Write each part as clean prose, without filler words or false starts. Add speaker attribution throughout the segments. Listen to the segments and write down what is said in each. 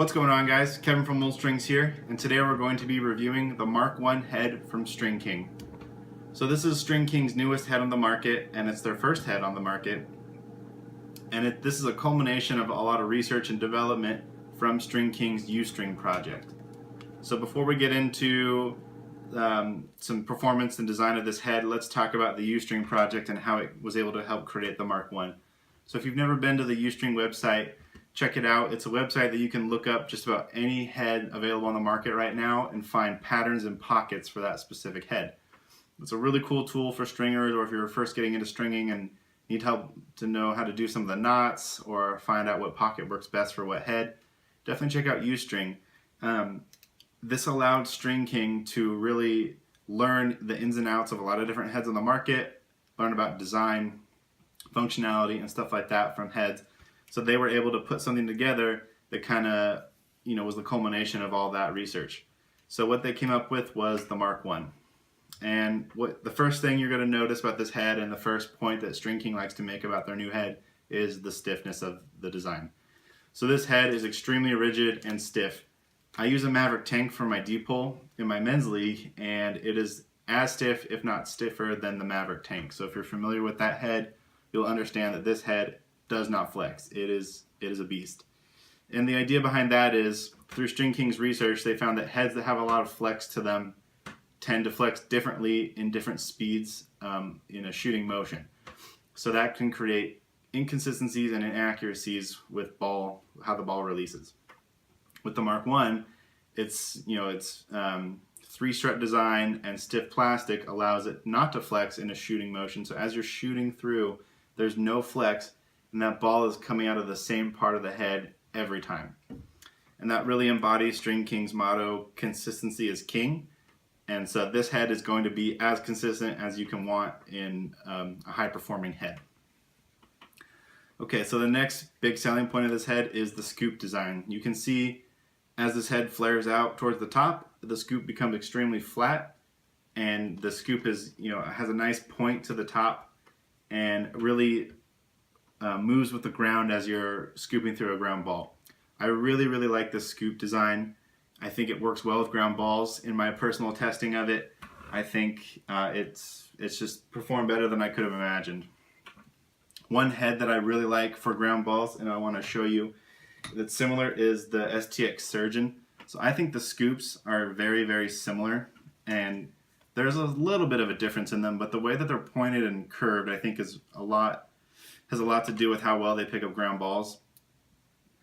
Speaker 1: What's going on, guys? Kevin from Old Strings here, and today we're going to be reviewing the Mark I head from Stringking. So this is Stringking's newest head on the market, and it's their first head on the market. And this is a culmination of a lot of research and development from Stringking's U-String project. So before we get into some performance and design of this head, let's talk about the U-String project and how it was able to help create the Mark I. So if you've never been to the U-String website, check it out. It's a website that you can look up just about any head available on the market right now and find patterns and pockets for that specific head. It's a really cool tool for stringers, or if you're first getting into stringing and need help to know how to do some of the knots or find out what pocket works best for what head, definitely check out U-String. This allowed Stringking to really learn the ins and outs of a lot of different heads on the market, learn about design, functionality, and stuff like that from heads. So they were able to put something together that kind of, was the culmination of all that research. So what they came up with was the Mark I. And the first thing you're going to notice about this head, and the first point that Stringking likes to make about their new head, is the stiffness of the design. So this head is extremely rigid and stiff. I use a Maverick tank for my D-pole in my men's league, and it is as stiff, if not stiffer, than the Maverick tank. So if you're familiar with that head, you'll understand that this head does not flex. It is a beast. And the idea behind that is, through Stringking's research, they found that heads that have a lot of flex to them tend to flex differently in different speeds in a shooting motion. So that can create inconsistencies and inaccuracies with how the ball releases. With the Mark I, it's 3-strut design and stiff plastic allows it not to flex in a shooting motion. So as you're shooting through, there's no flex, and that ball is coming out of the same part of the head every time. And that really embodies Stringking's motto, consistency is king. And so this head is going to be as consistent as you can want in a high-performing head. Okay, so the next big selling point of this head is the scoop design. You can see as this head flares out towards the top, the scoop becomes extremely flat, and the scoop has a nice point to the top and really moves with the ground as you're scooping through a ground ball. I really like this scoop design. I think it works well with ground balls. In my personal testing of it, I think it's just performed better than I could have imagined. One head that I really like for ground balls, and I want to show you that's similar, is the STX Surgeon. So I think the scoops are very similar, and there's a little bit of a difference in them, but the way that they're pointed and curved, I think has a lot to do with how well they pick up ground balls.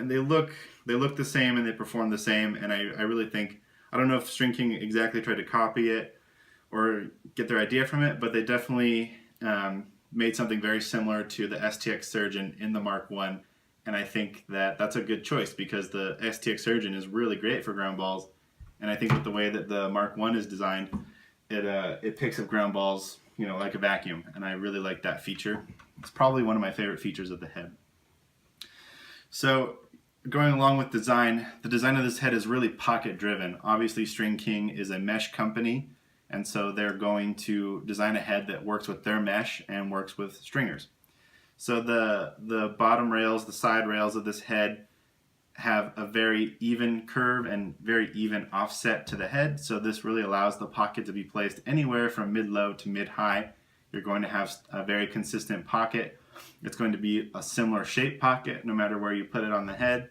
Speaker 1: And they look the same and they perform the same, and I really think, I don't know if Stringking exactly tried to copy it or get their idea from it, but they definitely made something very similar to the STX Surgeon in the Mark I, and I think that that's a good choice because the STX Surgeon is really great for ground balls, and I think with the way that the Mark I is designed, it picks up ground balls like a vacuum, and I really like that feature. It's probably one of my favorite features of the head. So going along with design, the design of this head is really pocket driven. Obviously Stringking is a mesh company, and so they're going to design a head that works with their mesh and works with stringers. So the bottom rails, the side rails of this head have a very even curve and very even offset to the head, so this really allows the pocket to be placed anywhere from mid-low to mid-high. You're going to have a very consistent pocket. It's going to be a similar shape pocket no matter where you put it on the head,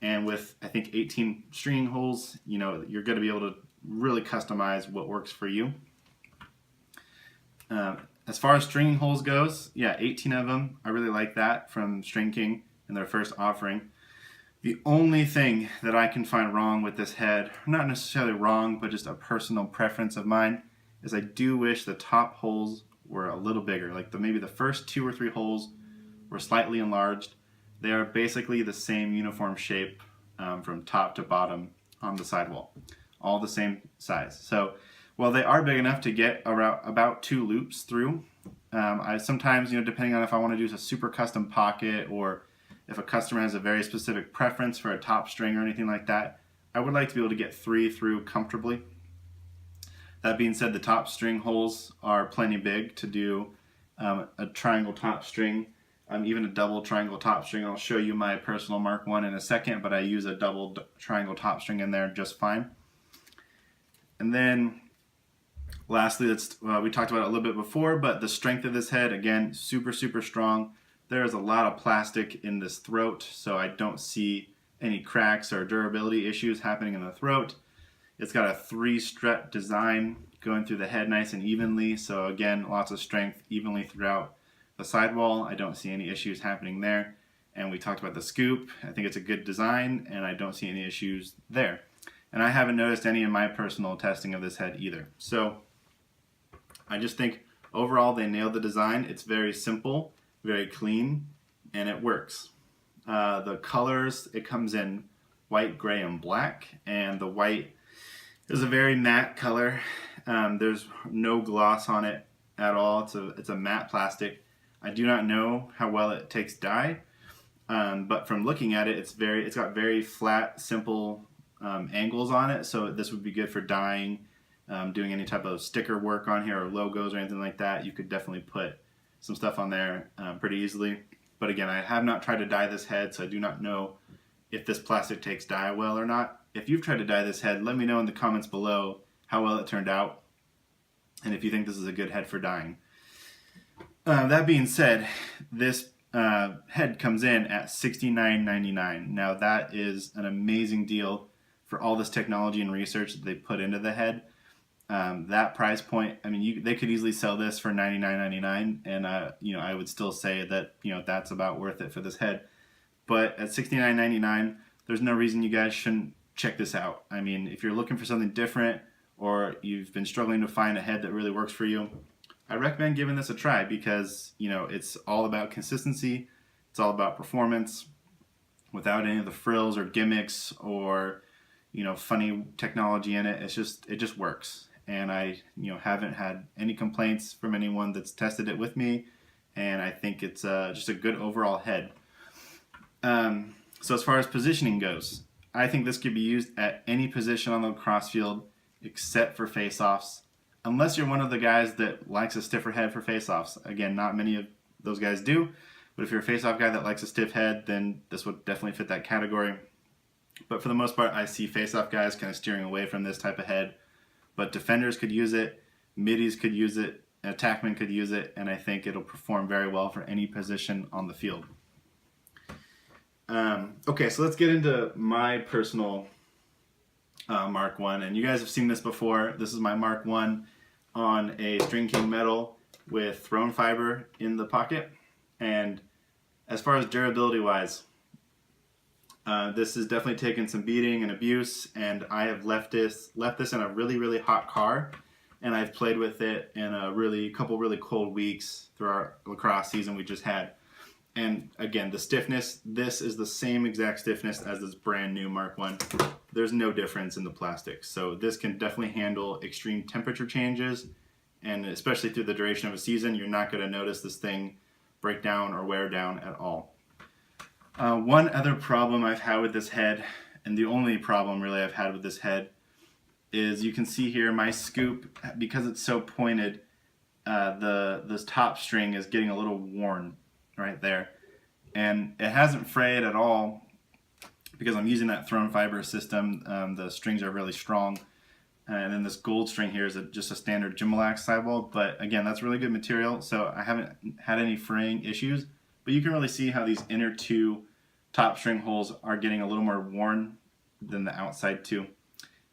Speaker 1: and with I think 18 stringing holes, you're going to be able to really customize what works for you. As far as stringing holes goes, 18 of them. I really like that from Stringking in their first offering. The only thing that I can find wrong with this head, not necessarily wrong, but just a personal preference of mine, is I do wish the top holes were a little bigger. Like maybe the first 2 or 3 holes were slightly enlarged. They are basically the same uniform shape from top to bottom on the sidewall, all the same size. So while they are big enough to get around about 2 loops through, I sometimes, depending on if I want to do a super custom pocket or if a customer has a very specific preference for a top string or anything like that, I would like to be able to get 3 through comfortably. That being said, the top string holes are plenty big to do a triangle top string even a double triangle top string. I'll show you my personal Mark 1 in a second, but I use a double triangle top string in there just fine. And then lastly, we talked about it a little bit before, but the strength of this head, again, super, super strong. There is a lot of plastic in this throat, so I don't see any cracks or durability issues happening in the throat. It's got a 3-strut design going through the head nice and evenly, so again, lots of strength evenly throughout the sidewall. I don't see any issues happening there. And we talked about the scoop. I think it's a good design, and I don't see any issues there. And I haven't noticed any in my personal testing of this head either. So I just think overall they nailed the design. It's very simple, very clean, and it works. The colors, it comes in white, gray, and black, and the white is a very matte color. There's no gloss on it at all. It's a matte plastic. I do not know how well it takes dye, but from looking at it, it's got very flat, simple angles on it. So this would be good for dyeing, doing any type of sticker work on here or logos or anything like that. You could definitely put some stuff on there pretty easily. But again, I have not tried to dye this head, so I do not know if this plastic takes dye well or not. If you've tried to dye this head, let me know in the comments below how well it turned out and if you think this is a good head for dyeing. That being said, this head comes in at $69.99. Now that is an amazing deal for all this technology and research that they put into the head. That price point, I mean, they could easily sell this for $99.99, and I would still say that that's about worth it for this head. But at $69.99, there's no reason you guys shouldn't check this out. I mean, if you're looking for something different or you've been struggling to find a head that really works for you, I recommend giving this a try because it's all about consistency. It's all about performance without any of the frills or gimmicks or funny technology in it. It just works. And I haven't had any complaints from anyone that's tested it with me, and I think it's just a good overall head. So as far as positioning goes, I think this could be used at any position on the lacrosse field except for face-offs, unless you're one of the guys that likes a stiffer head for face-offs. Again, not many of those guys do, but if you're a face-off guy that likes a stiff head, then this would definitely fit that category. But for the most part, I see face-off guys kind of steering away from this type of head. But defenders could use it, middies could use it, attackmen could use it, and I think it'll perform very well for any position on the field. Okay, so let's get into my personal Mark 1, and you guys have seen this before. This is my Mark 1 on a Stringking metal with thrown fiber in the pocket. And as far as durability wise, this has definitely taken some beating and abuse, and I have left this in a really, really hot car, and I've played with it in a couple really cold weeks through our lacrosse season we just had. And again, the stiffness, this is the same exact stiffness as this brand new Mark 1. There's no difference in the plastic. So this can definitely handle extreme temperature changes, and especially through the duration of a season, you're not going to notice this thing break down or wear down at all. One other problem I've had with this head, and the only problem really I've had with this head, is you can see here my scoop, because it's so pointed, this top string is getting a little worn right there. And it hasn't frayed at all because I'm using that thrown fiber system. The strings are really strong. And then this gold string here is just a standard Gimalax sidewall, but again, that's really good material, so I haven't had any fraying issues. But you can really see how these inner two top string holes are getting a little more worn than the outside two.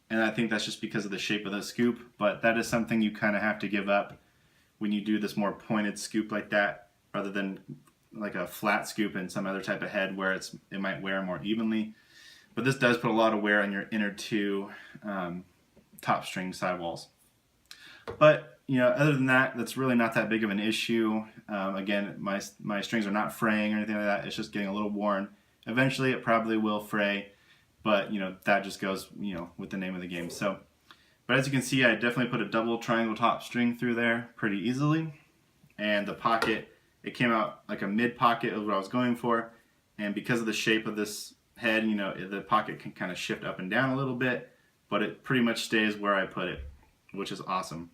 Speaker 1: And I think that's just because of the shape of the scoop, but that is something you kind of have to give up when you do this more pointed scoop like that, rather than like a flat scoop in some other type of head where it might wear more evenly. But this does put a lot of wear on your inner two top string sidewalls. But other than that, that's really not that big of an issue. Again, my strings are not fraying or anything like that. It's just getting a little worn. Eventually, it probably will fray, but that just goes with the name of the game. So, but as you can see, I definitely put a double triangle top string through there pretty easily, and the pocket, it came out like a mid pocket is what I was going for, and because of the shape of this head, the pocket can kind of shift up and down a little bit, but it pretty much stays where I put it, which is awesome.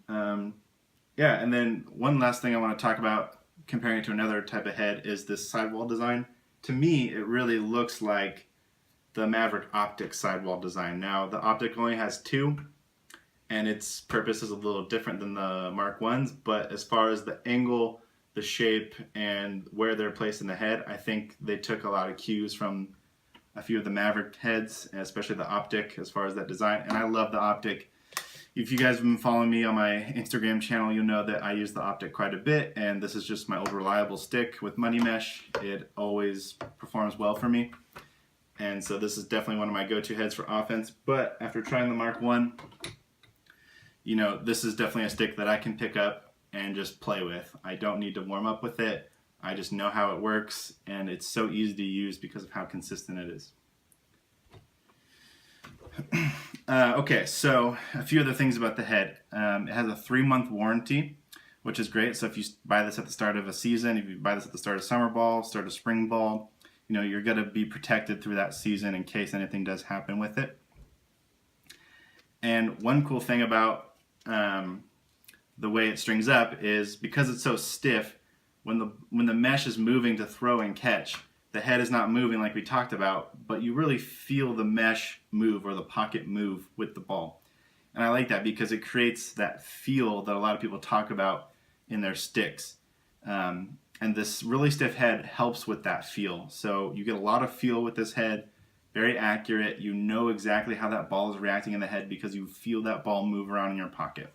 Speaker 1: Yeah, and then one last thing I want to talk about, comparing it to another type of head, is this sidewall design. To me, it really looks like the Maverick Optic sidewall design. Now, the Optic only has 2, and its purpose is a little different than the Mark 1s, but as far as the angle, the shape, and where they're placed in the head, I think they took a lot of cues from a few of the Maverick heads, especially the Optic as far as that design, and I love the Optic. If you guys have been following me on my Instagram channel, you'll know that I use the Optic quite a bit, and this is just my old reliable stick with money mesh. It always performs well for me, and so this is definitely one of my go-to heads for offense. But after trying the Mark 1, you know, this is definitely a stick that I can pick up and just play with. I don't need to warm up with it. I just know how it works, and it's so easy to use because of how consistent it is. Okay, so a few other things about the head. It has a 3-month warranty, which is great. So if you buy this at the start of a season, if you buy this at the start of summer ball, start of spring ball, you know, you're going to be protected through that season in case anything does happen with it. And one cool thing about the way it strings up is because it's so stiff, when the mesh is moving to throw and catch, the head is not moving like we talked about, but you really feel the mesh move or the pocket move with the ball. And I like that because it creates that feel that a lot of people talk about in their sticks. And this really stiff head helps with that feel. So you get a lot of feel with this head, very accurate. You know exactly how that ball is reacting in the head because you feel that ball move around in your pocket.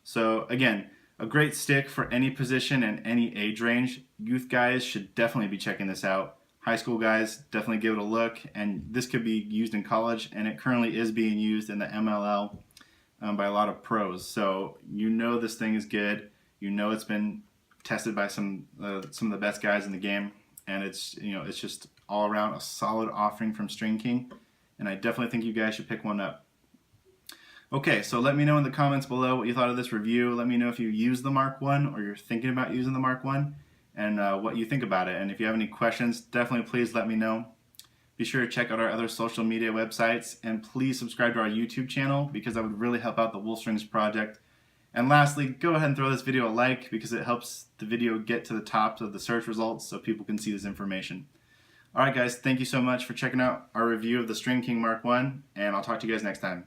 Speaker 1: So again, a great stick for any position and any age range. Youth guys should definitely be checking this out. High school guys, definitely give it a look. And this could be used in college, and it currently is being used in the MLL by a lot of pros. So you know this thing is good. You know it's been tested by some of the best guys in the game, and it's just all around a solid offering from Stringking. And I definitely think you guys should pick one up. Okay, so let me know in the comments below what you thought of this review. Let me know if you use the Mark 1 or you're thinking about using the Mark 1 and what you think about it. And if you have any questions, definitely please let me know. Be sure to check out our other social media websites, and please subscribe to our YouTube channel because that would really help out the Wool Strings project. And lastly, go ahead and throw this video a like because it helps the video get to the top of the search results so people can see this information. Alright guys, thank you so much for checking out our review of the Stringking Mark 1, and I'll talk to you guys next time.